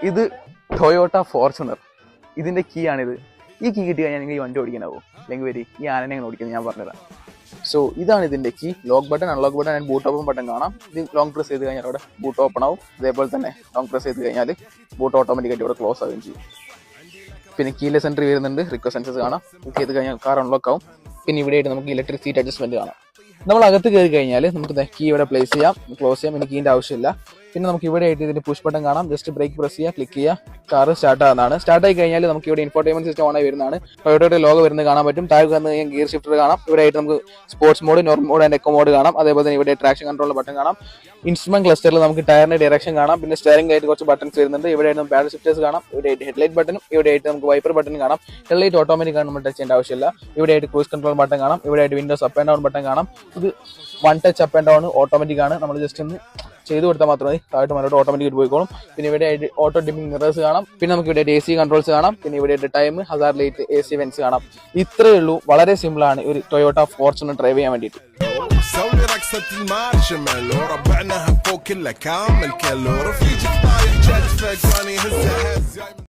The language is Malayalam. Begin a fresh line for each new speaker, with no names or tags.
ഇത് ടൊയോട്ട ഫോർച്യൂണർ. ഇതിൻ്റെ കീ ആണിത്. ഈ കീ കിട്ടി കഴിഞ്ഞാൽ നിങ്ങൾ ഈ വണ്ടി ഓടിക്കാനാവും. അല്ലെങ്കിൽ വരി ഈ ആനനെ എങ്ങനെ ഓടിക്കുന്നത് ഞാൻ പറഞ്ഞുതരാം. സോ ഇതാണ് ഇതിൻ്റെ key. Lock button, unlock button and boot open button കാണാം. ഇത് ലോങ് പ്രസ് ചെയ്ത് കഴിഞ്ഞാൽ അവിടെ ബൂട്ട് ഓപ്പൺ ആവും. അതേപോലെ തന്നെ ലോങ് പ്രസ് ചെയ്ത് കഴിഞ്ഞാൽ ബൂട്ട് ഓട്ടോമാറ്റിക്കായിട്ട് ഇവിടെ ക്ലോസ് ആവുകയും ചെയ്യും. പിന്നെ കീലെസ് എൻട്രി വരുന്നുണ്ട്. റിക്വസ്റ്റ് സെൻസസ് കാണാം. ക്ലിക്ക് ചെയ്ത് കഴിഞ്ഞാൽ കാർ അൺലോക്ക് ആവും. പിന്നെ ഇവിടെയായിട്ട് നമുക്ക് ഇലക്ട്രിക് സീറ്റ് അഡ്ജസ്റ്റ്മെന്റ് കാണാം. നമ്മൾ അകത്ത് കയറി കഴിഞ്ഞാൽ നമുക്ക് കീ ഇവിടെ പ്ലേസ് ചെയ്യാം, ക്ലോസ് ചെയ്യാം. പിന്നെ കീൻ്റെ ആവശ്യമില്ല. പിന്നെ നമുക്ക് ഇവിടെ ആയിട്ട് ഇതിന്റെ പുഷ് ബട്ടൺ കാണാം. ജസ്റ്റ് ബ്രേക്ക് പ്രസ് ചെയ്യുക, ക്ലിക്ക് ചെയ്യുക, കാർ സ്റ്റാർട്ട് ആകുന്നതാണ്. സ്റ്റാർട്ട് ആയി കഴിഞ്ഞാൽ നമുക്ക് ഇവിടെ ഇൻഫോർടൈൻമെന്റ് സിസ്റ്റം ഓൺ ആയി വരുന്നതാണ്. ടൊയോട്ടയുടെ ലോഗോ വരുന്നത് കാണാൻ പറ്റും. താഴെ വന്ന് കഴിഞ്ഞാൽ ഗിയർ ഷിഫ്റ്റർ കാണാം. ഇവിടെ ആയിട്ട് നമുക്ക് sports mode, normal mode and eco mode കാണാം. അതേപോലെ തന്നെ ഇവിടെ ട്രാക്ഷൻ കൺട്രോളിന്റെ ബട്ടൺ കാണാം. ഇൻസ്ട്രുമെന്റ് ക്ലസ്റ്ററിൽ നമുക്ക് ടയറിന്റെ ഡയറക്ഷൻ കാണാം. പിന്നെ സ്റ്റിയറിംഗ് ആയിട്ട് കുറച്ച് ബട്ടൺസ് വരുന്നുണ്ട്. ഇവിടെ ആയിട്ട് പാഡൽ ഷിഫ്റ്റേഴ്സ് കാണാം. ഇവിടെ ആയിട്ട് ഹെഡ്ലൈറ്റ് ബട്ടണും ഇവിടെ ആയിട്ട് നമുക്ക് വൈപ്പർ ബട്ടൺ കാണാം. ഹെഡ്ലൈറ്റ് ഓട്ടോമാറ്റിക് ആണ്, നമ്മൾ ടച്ച് ചെയ്യേണ്ട ആവശ്യമില്ല. ഇവിടെ ആയിട്ട് ക്രൂസ് കൺട്രോൾ ബട്ടൺ കാണാം. ഇവിടെ ആയിട്ട് Windows up and down button കാണാം. ഇത് one touch up and down automatic ആണ്. നമ്മൾ ജസ്റ്റ് ഒന്ന് ചെയ്ത് കൊടുത്താൽ മാത്രമേ താഴോട്ട് മുന്നോട്ട് ഓട്ടോമാറ്റിക് പോയിക്കോളും. പിന്നെ ഇവിടെ ഓട്ടോ ഡിമ്മിംഗ് മിറേഴ്സ് കാണാം. പിന്നെ നമുക്ക് ഇവിടെ AC കൺട്രോൾസ് കാണാം. പിന്നെ ഇവിടെ time, Hazard light, AC vents കാണാം. ഇത്രയേ ഉള്ളൂ. വളരെ സിമ്പിൾ ആണ് ഒരു ടൊയോട്ട ഫോർച്യൂണർ ഡ്രൈവ് ചെയ്യാൻ വേണ്ടിയിട്ട്. سوي رقصة المارشميلو ربعناها فوق كلها كامل كيلو رفيجك طايح جد فك واني هزها هز